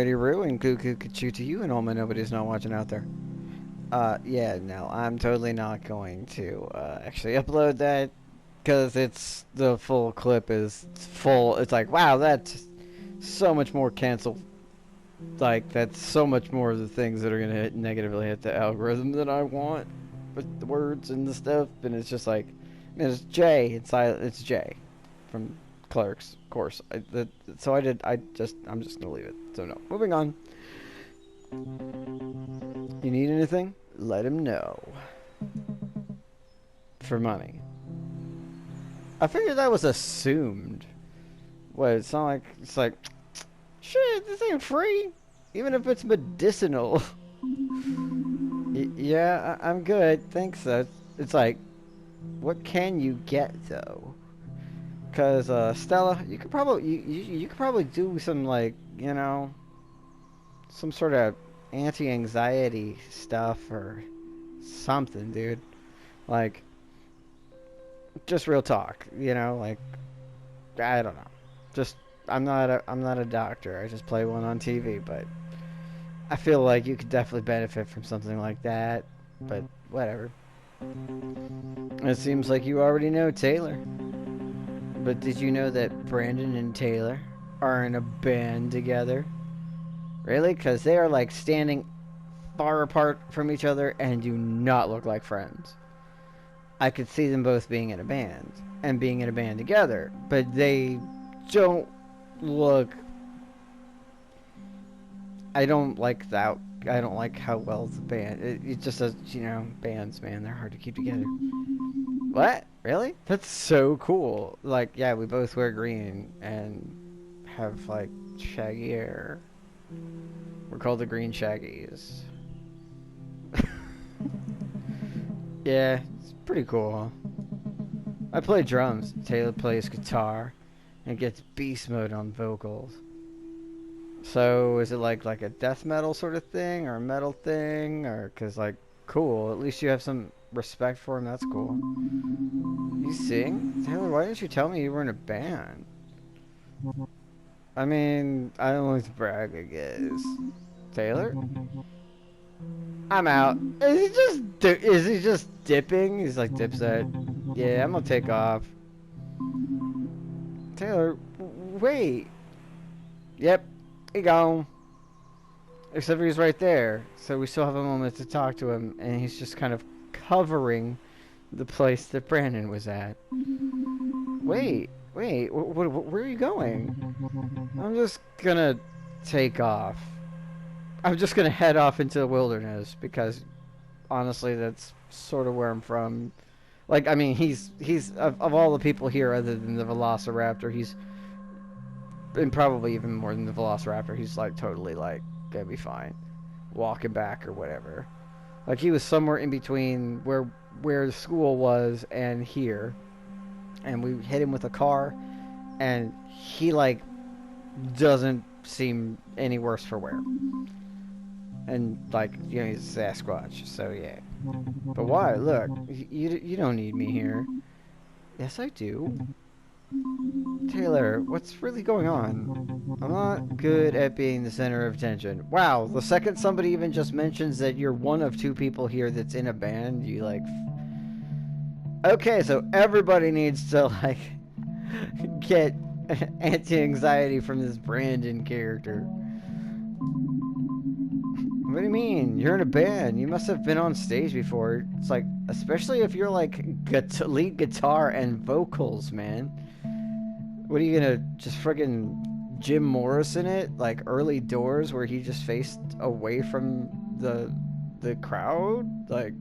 Righty Roo and Cuckoo Choo to you and all my nobody's not watching out there. Yeah, no, I'm totally not going to actually upload that because it's the full clip is full. It's like, wow, that's so much more cancel. Like, that's so much more of the things that are going to negatively hit the algorithm that I want with the words and the stuff. And it's just like, it's Jay. It's Jay from Clerks, of course. I'm just going to leave it. So, no. Moving on. You need anything? Let him know. For money. I figured that was assumed. What, it's not like, it's like, shit, this ain't free. Even if it's medicinal. Yeah, I'm good. Thanks, though. It's like, what can you get, though? Because, Stella, you could probably do some, like, some sort of anti-anxiety stuff or something, dude. Like, just real talk, like, I don't know. Just, I'm not a doctor. I just play one on TV, but I feel like you could definitely benefit from something like that, but whatever. It seems like you already know Taylor. But did you know that Brandon and Taylor are in a band together? Really? Because they are like standing far apart from each other and do not look like friends. I could see them both being in a band and being in a band together, but they don't look. I don't like that. I don't like how well the band. It just does, bands, man, they're hard to keep together. What? Really? That's so cool. Like, yeah, we both wear green and have, like, shaggy hair. We're called the Green Shaggies. Yeah, it's pretty cool. I play drums. Taylor plays guitar and gets beast mode on vocals. So, is it like a death metal sort of thing or a metal thing? Or, cause like, cool. At least you have some respect for him. That's cool. You sing? Taylor, why didn't you tell me you were in a band? I mean, I don't like to brag, I guess. Taylor? I'm out. Is he just dipping? He's like Dipset. Yeah, I'm gonna take off. Taylor, wait. Yep, he gone. Except for he's right there. So we still have a moment to talk to him, and he's just kind of covering the place that Brandon was at. Wait, where are you going? I'm just gonna take off. I'm just gonna head off into the wilderness because, honestly, that's sort of where I'm from. Like, I mean, he's of all the people here, other than the Velociraptor, and probably even more than the Velociraptor, he's like totally like gonna be fine, walking back or whatever. Like he was somewhere in between where the school was and here, and we hit him with a car, and he like doesn't seem any worse for wear. And like he's a Sasquatch, so yeah. But why? Look, you don't need me here. Yes, I do. Taylor, what's really going on? I'm not good at being the center of attention. Wow, the second somebody even just mentions that you're one of two people here that's in a band, you like. Okay, so everybody needs to like get anti-anxiety from this Brandon character. What do you mean? You're in a band. You must have been on stage before. It's like, especially if you're like lead guitar and vocals, man. What are you gonna just friggin' Jim Morrison it? Like early doors where he just faced away from the crowd? Like,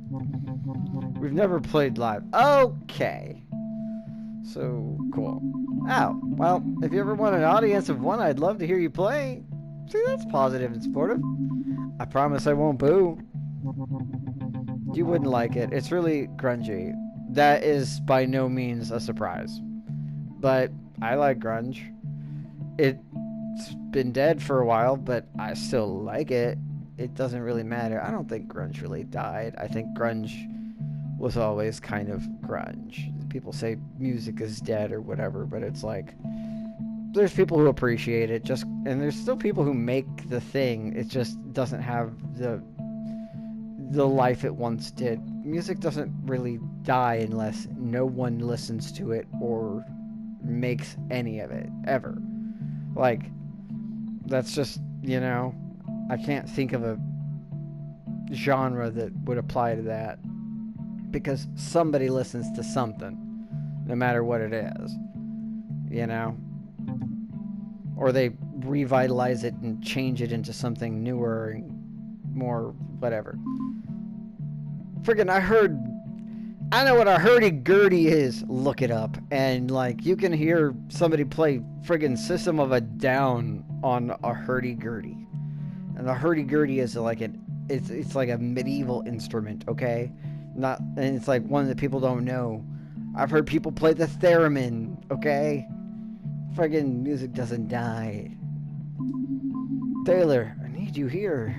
we've never played live. Okay. So, cool. Oh, well, if you ever want an audience of one, I'd love to hear you play. See, that's positive and supportive. I promise I won't boo. You wouldn't like it. It's really grungy. That is by no means a surprise. But I like grunge. It's been dead for a while, but I still like it. It doesn't really matter. I don't think grunge really died. I think grunge was always kind of grunge. People say music is dead or whatever, but it's like there's people who appreciate it, and there's still people who make the thing. It just doesn't have the life it once did. Music doesn't really die unless no one listens to it or makes any of it ever. Like, that's just, I can't think of a genre that would apply to that, because somebody listens to something, no matter what it is, or they revitalize it and change it into something newer and more whatever. Friggin' I know what a hurdy-gurdy is. Look it up. And, like, you can hear somebody play friggin' System of a Down on a hurdy-gurdy. And the hurdy-gurdy is like it's like a medieval instrument, okay? And it's like one that people don't know. I've heard people play the theremin, okay? Friggin' music doesn't die. Taylor, I need you here.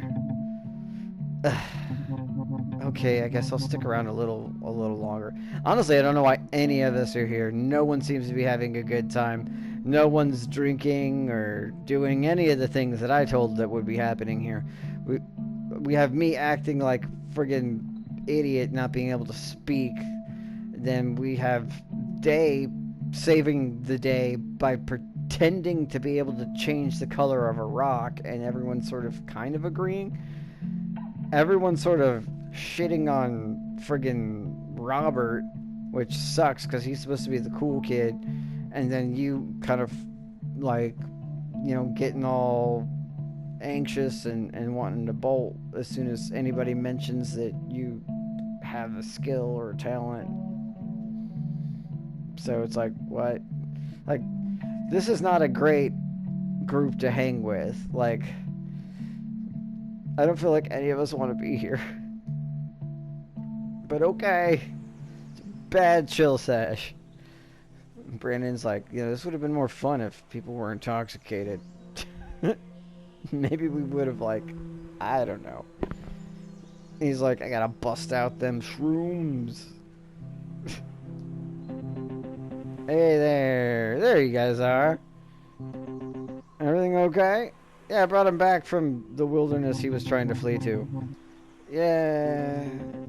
Okay, I guess I'll stick around a little longer. Honestly, I don't know why any of us are here. No one seems to be having a good time. No one's drinking or doing any of the things that I told that would be happening here. We have me acting like friggin' idiot, not being able to speak. Then we have Day saving the day by pretending to be able to change the color of a rock, and everyone's sort of kind of agreeing. Everyone's sort of shitting on friggin' Robert, which sucks because he's supposed to be the cool kid, and then you kind of like, getting all anxious and wanting to bolt as soon as anybody mentions that you have a skill or a talent. So it's like, what? Like, this is not a great group to hang with. Like, I don't feel like any of us want to be here. But okay. It's a bad chill sesh. Brandon's like, this would have been more fun if people were intoxicated. Maybe we would have, like, I don't know. He's like, I gotta bust out them shrooms. Hey there. There you guys are. Everything okay? Yeah, I brought him back from the wilderness he was trying to flee to. Yeah.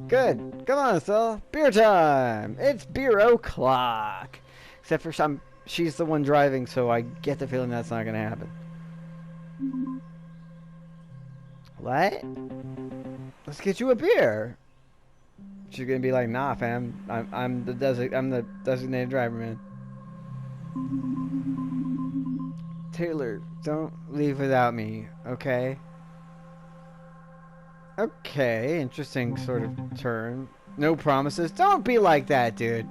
Good. Come on, Stella. Beer time. It's beer o'clock. Except for she's the one driving, so I get the feeling that's not going to happen. What? Let's get you a beer. She's going to be like, nah, fam. I'm the designated driver, man. Taylor, don't leave without me, okay? Okay, interesting sort of turn. No promises. Don't be like that, dude.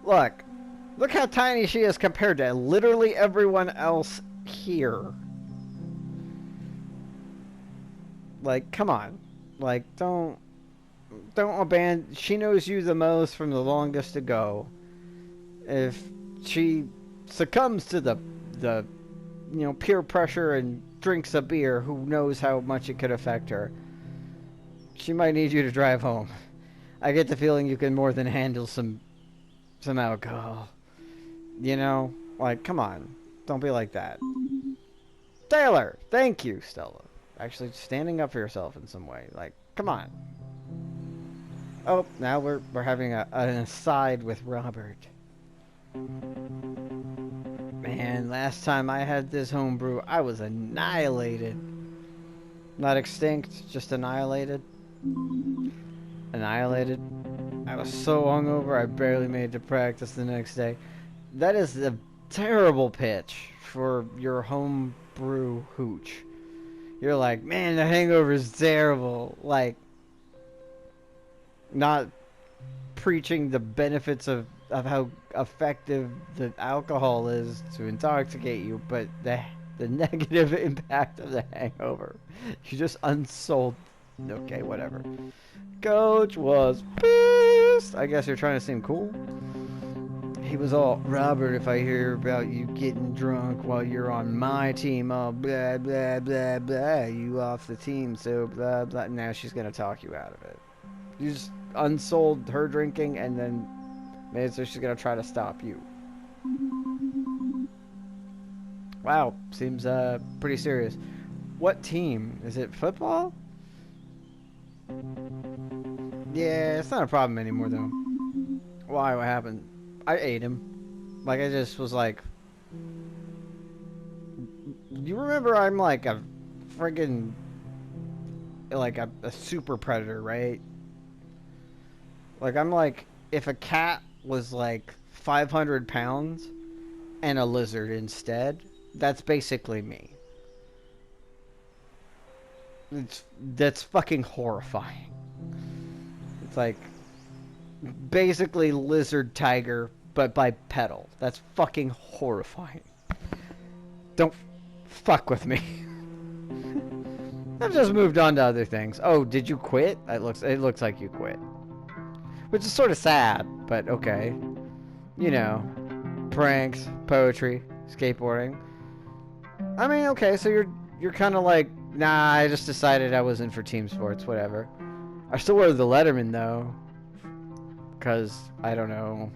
Look how tiny she is compared to literally everyone else here. Like, come on. Like, don't abandon. She knows you the most from the longest ago. If she succumbs to the peer pressure and drinks a beer, who knows how much it could affect her. She might need you to drive home. I get the feeling you can more than handle some alcohol. Like, come on. Don't be like that. Taylor, thank you, Stella. Actually standing up for yourself in some way. Like, come on. Oh, now we're having an aside with Robert. Man, last time I had this homebrew, I was annihilated. Not extinct, just annihilated. Annihilated. I was so hungover, I barely made it to practice the next day. That is a terrible pitch for your homebrew hooch. You're like, man, the hangover is terrible. Like, not preaching the benefits of how effective the alcohol is to intoxicate you, but the negative impact of the hangover. You just unsold. Okay, whatever. Coach was pissed. I guess you're trying to seem cool. He was all, Robert, if I hear about you getting drunk while you're on my team, oh, blah, blah, blah, blah, you off the team, so blah, blah. Now she's going to talk you out of it. You just unsold her drinking and then made it so she's going to try to stop you. Wow, seems pretty serious. What team? Is it football? Yeah, it's not a problem anymore though. Why? What happened? I ate him. Like I just was like, you remember I'm like a friggin' like a super predator, right? Like I'm like if a cat was like 500 pounds and a lizard instead, that's basically me. It's that's fucking horrifying. It's like basically lizard tiger but bipedal. That's fucking horrifying. Don't fuck with me. I've just moved on to other things. Oh, did you quit? It looks like you quit. Which is sort of sad, but okay. You know, pranks, poetry, skateboarding. I mean, okay, so you're kind of like, nah, I just decided I wasn't for team sports, whatever. I still wear the Letterman though, cuz I don't know.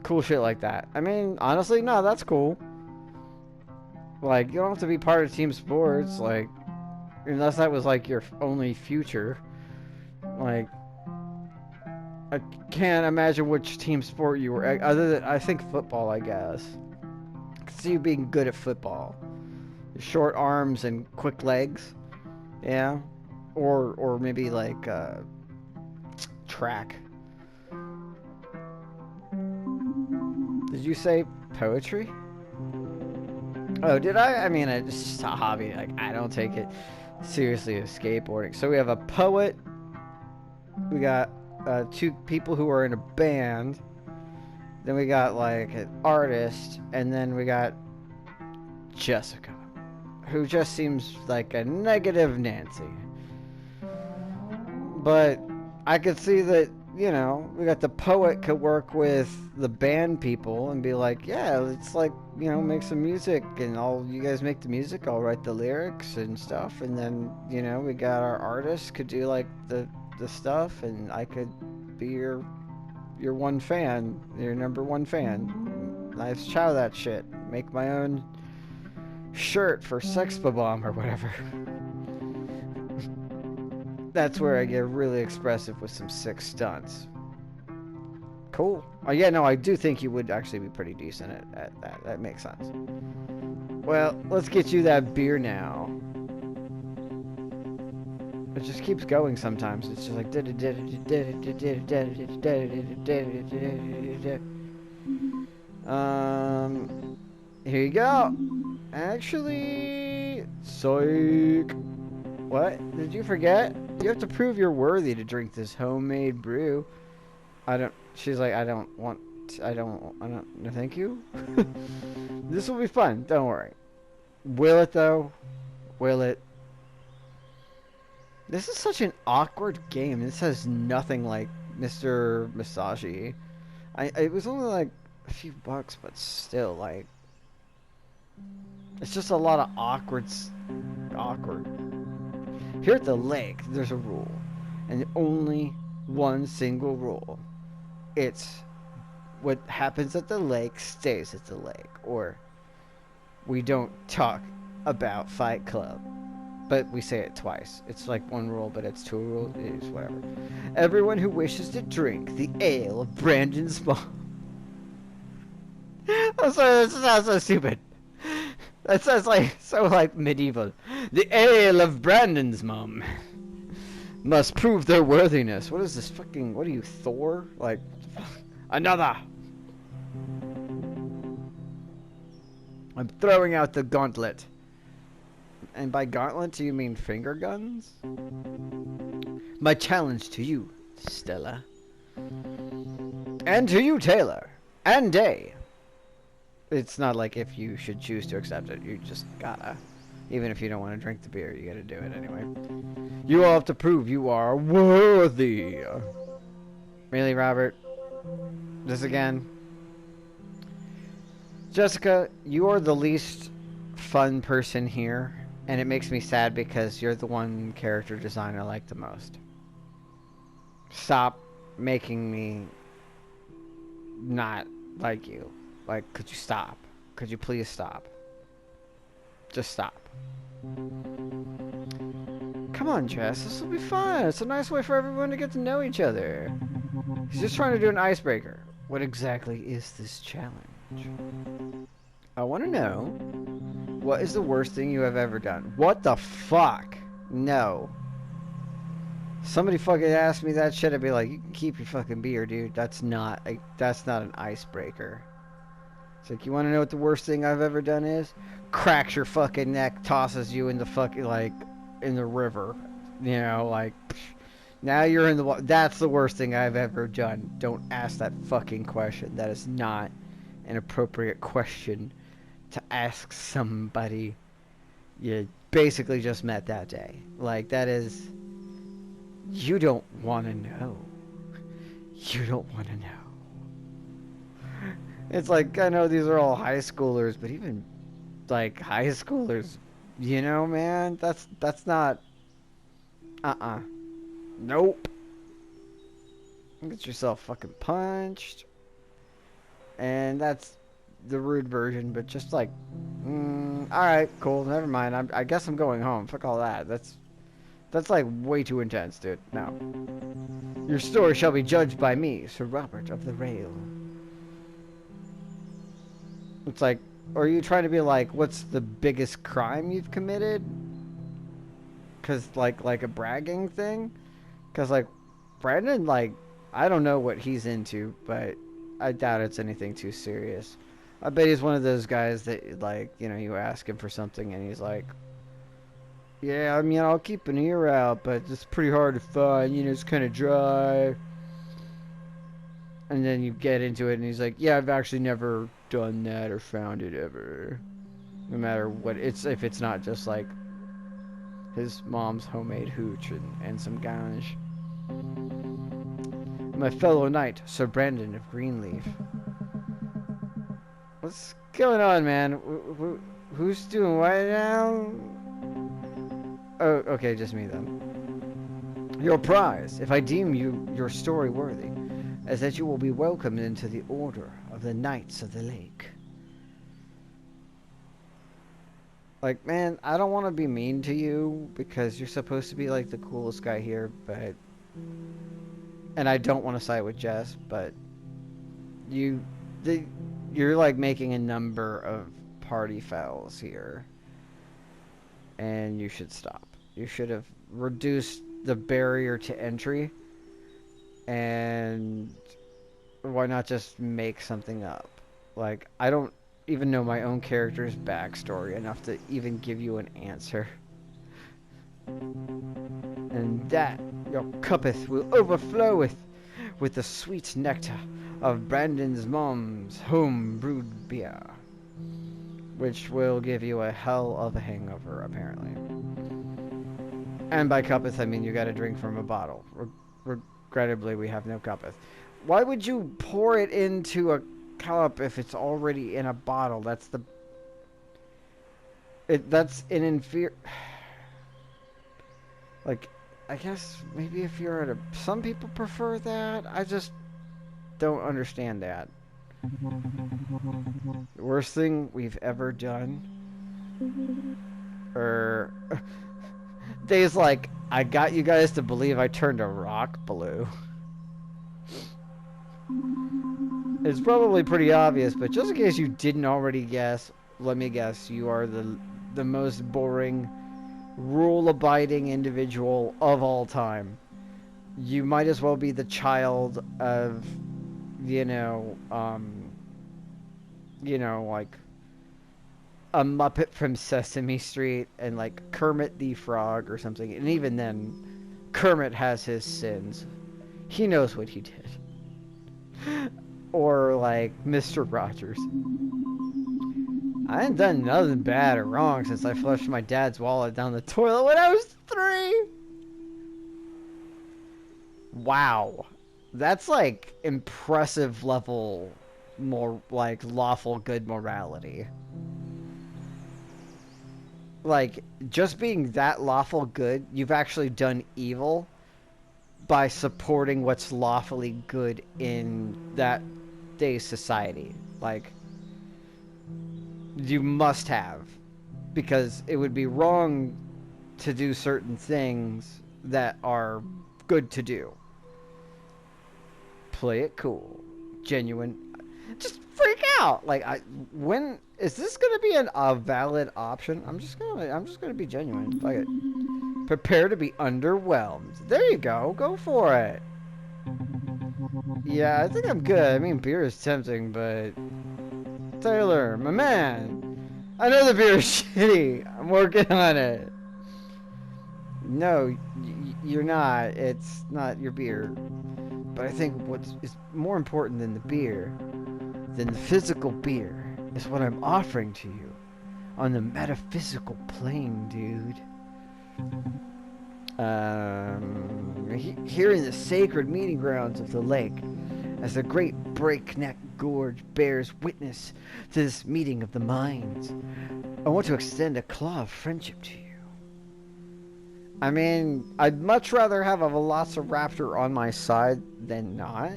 Cool shit like that. I mean, honestly, no, that's cool. Like, you don't have to be part of team sports, like unless that was like your only future. Like I can't imagine which team sport you were other than I think football, I guess. I can see you being good at football. Short arms and quick legs. Yeah. Or maybe like track. Did you say poetry? Oh, did I? I mean, it's just a hobby. Like, I don't take it seriously as skateboarding. So we have a poet. We got two people who are in a band. Then we got like an artist, and then we got Jessica, who just seems like a negative Nancy. But I could see that, you know, we got the poet could work with the band people and be like, yeah, let's like, you know, make some music and all you guys make the music, I'll write the lyrics and stuff. And then, you know, we got our artist could do like the stuff and I could be your one fan, your number one fan. Nice chow that shit. Make my own shirt for Sex Bomb or whatever. That's where I get really expressive with some sick stunts. Cool. Oh yeah, no, I do think you would actually be pretty decent at that. That makes sense. Well, let's get you that beer now. It just keeps going sometimes. It's just like here you go. Actually, psych. What? Did you forget? You have to prove you're worthy to drink this homemade brew. I don't. She's like, I don't want. I don't. No, thank you. This will be fun. Don't worry. Will it though? Will it? This is such an awkward game. This has nothing like Mr. Masashi. It was only like a few bucks, but still, like, it's just a lot of awkward. Here at the lake, there's a rule, and only one single rule. It's what happens at the lake stays at the lake, or we don't talk about Fight Club. But we say it twice. It's like one rule, but it's two rules. It is whatever. Everyone who wishes to drink the ale of Brandon's mom. I'm sorry, that sounds so stupid. That sounds like so like medieval. The ale of Brandon's mom must prove their worthiness. What is this fucking? What are you, Thor? Like another. I'm throwing out the gauntlet. And by gauntlet, do you mean finger guns? My challenge to you, Stella. And to you, Taylor. And Day. It's not like if you should choose to accept it. You just gotta. Even if you don't want to drink the beer, you gotta do it anyway. You all have to prove you are worthy. Really, Robert? This again? Jessica, you are the least fun person here. And it makes me sad because you're the one character design I like the most. Stop making me not like you. Like, could you stop? Could you please stop? Just stop. Come on, Jess. This will be fun. It's a nice way for everyone to get to know each other. He's just trying to do an icebreaker. What exactly is this challenge? I want to know, what is the worst thing you have ever done? What the fuck? No. Somebody fucking asked me that shit, I'd be like, you can keep your fucking beer, dude. That's not an icebreaker. It's like, you want to know what the worst thing I've ever done is? Cracks your fucking neck, tosses you in the fucking, like, in the river. You know, like, now you're in the water. That's the worst thing I've ever done. Don't ask that fucking question. That is not an appropriate question to ask somebody you basically just met that day. Like, that is... You don't want to know. You don't want to know. It's like, I know these are all high schoolers, but even, like, high schoolers, you know, man, that's not... Nope. Get yourself fucking punched. And that's the rude version, but just like, alright, cool, never mind. I guess I'm going home. Fuck all that. That's like way too intense, dude. No. Your story shall be judged by me, Sir Robert of the Rail. It's like, are you trying to be like, what's the biggest crime you've committed? Cause like a bragging thing? Cause like, Brandon, like, I don't know what he's into, but I doubt it's anything too serious. I bet he's one of those guys that, like, you know, you ask him for something and he's like, yeah, I mean, I'll keep an ear out, but it's pretty hard to find, you know, it's kind of dry. And then you get into it and he's like, yeah, I've actually never done that or found it ever. No matter what, if it's not just like his mom's homemade hooch and some ganj. My fellow knight, Sir Brandon of Greenleaf. What's going on, man? Who's doing what now? Oh, okay, just me then. Your prize, if I deem your story worthy, is that you will be welcomed into the Order of the Knights of the Lake. Like, man, I don't want to be mean to you because you're supposed to be like the coolest guy here, but... And I don't want to side with Jess, but you're like making a number of party fouls here. And you should stop. You should have reduced the barrier to entry. And why not just make something up? Like, I don't even know my own character's backstory enough to even give you an answer. And that your cuppeth will overflow with the sweet nectar of Brandon's mom's home-brewed beer, which will give you a hell of a hangover, apparently. And by cuppeth, I mean you gotta drink from a bottle. Regrettably, we have no cuppeth. Why would you pour it into a cup if it's already in a bottle? That's an inferior... Like, I guess maybe if you're at a... Some people prefer that. I just don't understand that. The worst thing we've ever done? Days like, I got you guys to believe I turned a rock blue. It's probably pretty obvious, but just in case you didn't already guess, let me guess, you are the most boring, rule-abiding individual of all time. You might as well be the child of, like a Muppet from Sesame Street and like Kermit the Frog or something. And even then, Kermit has his sins. He knows what he did. Or like Mr. Rogers. I ain't done nothing bad or wrong since I flushed my dad's wallet down the toilet when I was 3. Wow. That's like impressive level more like lawful good morality. Like, just being that lawful good, you've actually done evil by supporting what's lawfully good in that day's society. Like, you must have, because it would be wrong to do certain things that are good to do. Play it cool, genuine. Just freak out. Like, when is this gonna be a valid option? I'm just gonna be genuine. Fuck it. Prepare to be underwhelmed. There you go. Go for it. Yeah, I think I'm good. I mean, beer is tempting, but Taylor, my man, I know the beer is shitty. I'm working on it. No, you're not. It's not your beer. But I think what is more important than the beer, than the physical beer, is what I'm offering to you on the metaphysical plane, dude. Here in the sacred meeting grounds of the lake, as the great breakneck gorge bears witness to this meeting of the minds, I want to extend a claw of friendship to you. I mean, I'd much rather have a velociraptor on my side than not.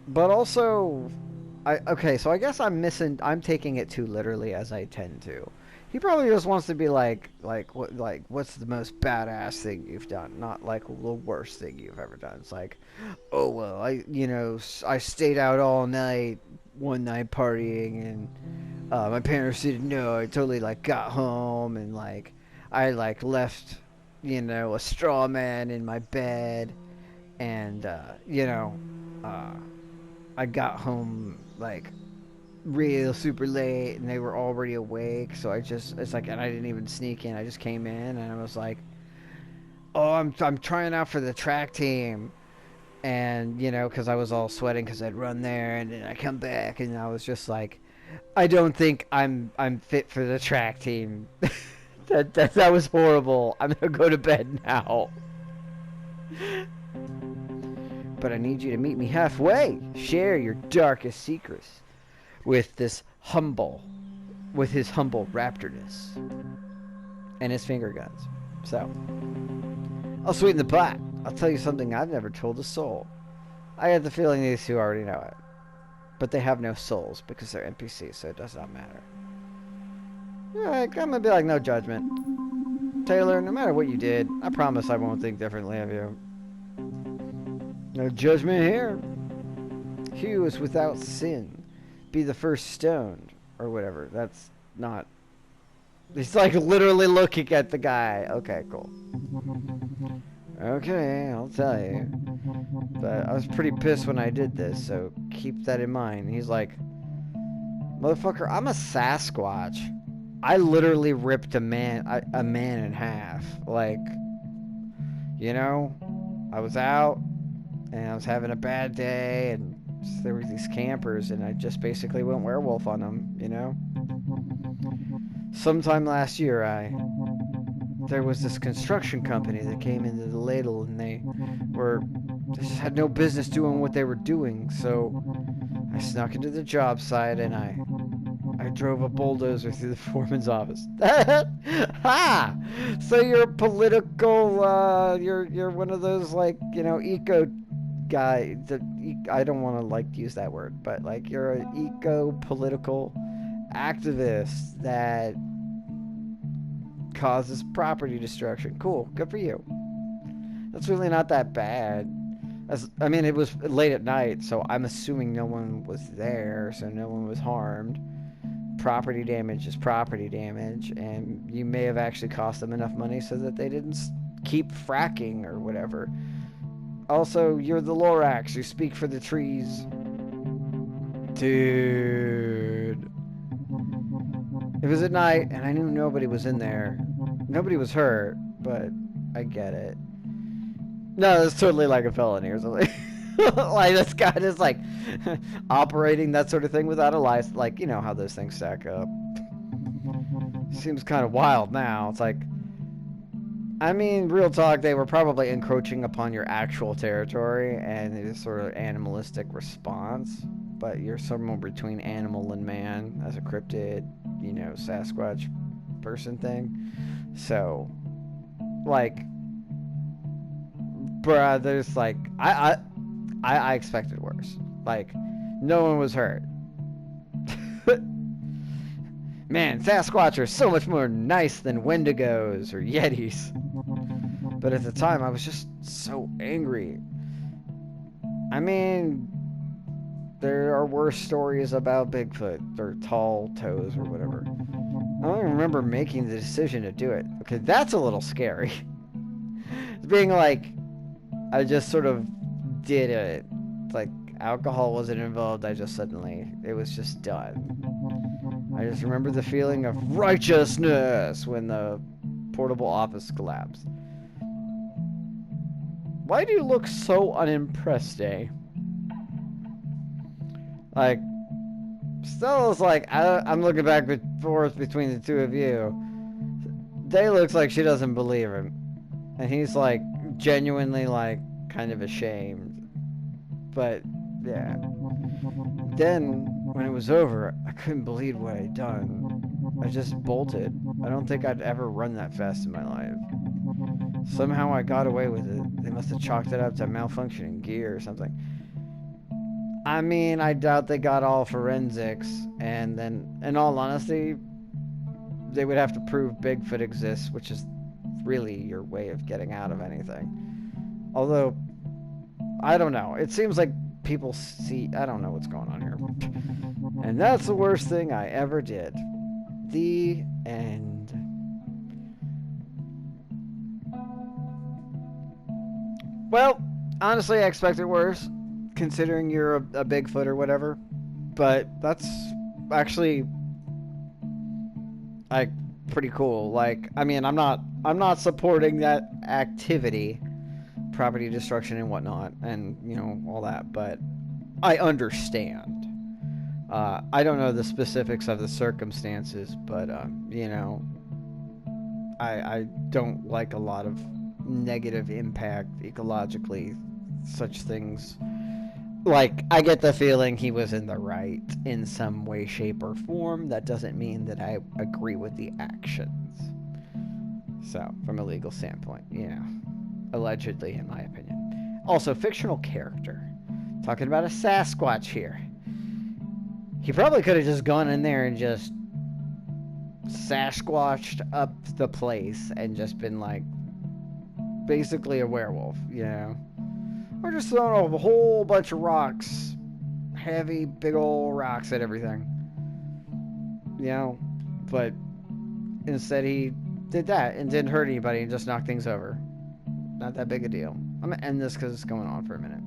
But also, okay, so I guess I'm taking it too literally, as I tend to. He probably just wants to be what's the most badass thing you've done, not like the worst thing you've ever done. It's like, oh well, I stayed out all night, one night partying, and my parents didn't know. I totally got home and I left, a straw man in my bed, and I got home real super late, and they were already awake. So and I didn't even sneak in. I just came in, and I was like, "Oh, I'm trying out for the track team," and because I was all sweating because I'd run there, and then I come back, and I was just like, "I don't think I'm fit for the track team." That was horrible. I'm gonna go to bed now. But I need you to meet me halfway. Share your darkest secrets with his humble raptorness and his finger guns. So, I'll sweeten the pot. I'll tell you something I've never told a soul. I had the feeling these two already know it. But they have no souls because they're NPCs, so it does not matter. I'm gonna be no judgment. Taylor, no matter what you did, I promise I won't think differently of you. No judgment here. He who is without sin, be the first stoned, or whatever. That's not... He's literally looking at the guy. Okay, cool. Okay, I'll tell you. But I was pretty pissed when I did this, so keep that in mind. He's like, motherfucker, I'm a Sasquatch. I literally ripped a man in half. I was out, and I was having a bad day, and there were these campers, and I just basically went werewolf on them, Sometime last year, there was this construction company that came into the ladle, and they just had no business doing what they were doing, so I snuck into the job site, and I drove a bulldozer through the foreman's office. Ha! So you're a political, you're one of those, eco guy. I don't want to, use that word, but, you're an eco-political activist that causes property destruction. Cool. Good for you. That's really not that bad. It was late at night, so I'm assuming no one was there, so no one was harmed. Property damage is property damage, and you may have actually cost them enough money so that they didn't keep fracking or whatever. Also, you're the Lorax. You speak for the trees. Dude. It was at night, and I knew nobody was in there. Nobody was hurt, but I get it. No, it's totally a felony or something. This guy is operating that sort of thing without a license. How those things stack up. Seems kind of wild now. It's real talk, they were probably encroaching upon your actual territory, and it is sort of animalistic response. But you're somewhere between animal and man as a cryptid, Sasquatch person thing. So, bruh, there's I expected worse. No one was hurt. Man, Sasquatch are so much more nice than Wendigos or Yetis. But at the time, I was just so angry. I mean, there are worse stories about Bigfoot or tall toes or whatever. I don't even remember making the decision to do it. Okay, that's a little scary. Being like, I just sort of did it. Like, alcohol wasn't involved, it was just done. I just remember the feeling of righteousness when the portable office collapsed. Why do you look so unimpressed, eh? Like, Stella's like, I'm looking back and forth between the two of you. Day looks like she doesn't believe him. And he's like, genuinely like, kind of ashamed. But, yeah. Then, when it was over, I couldn't believe what I'd done. I just bolted. I don't think I'd ever run that fast in my life. Somehow I got away with it. They must have chalked it up to malfunctioning gear or something. I mean, I doubt they got all forensics, and then, in all honesty, they would have to prove Bigfoot exists, which is really your way of getting out of anything. Although, I don't know. It seems like people see... I don't know what's going on here. And that's the worst thing I ever did. The end. Well, honestly, I expected worse, considering you're a Bigfoot or whatever. But that's actually, like, pretty cool. Like, I mean, I'm not supporting that activity, property destruction and whatnot, and, you know, all that, but I understand. I don't know the specifics of the circumstances, but, you know, I don't like a lot of negative impact ecologically, such things. Like, I get the feeling he was in the right in some way, shape, or form. That doesn't mean that I agree with the actions. So, from a legal standpoint, you know, allegedly, in my opinion. Also, fictional character. Talking about a Sasquatch here. He probably could have just gone in there and just Sasquatched up the place and just been like, basically a werewolf, you know? Or just throwing a whole bunch of rocks, heavy, big old rocks at everything, you know? But instead he did that and didn't hurt anybody and just knocked things over. Not that big a deal. I'm gonna end this because it's going on for a minute.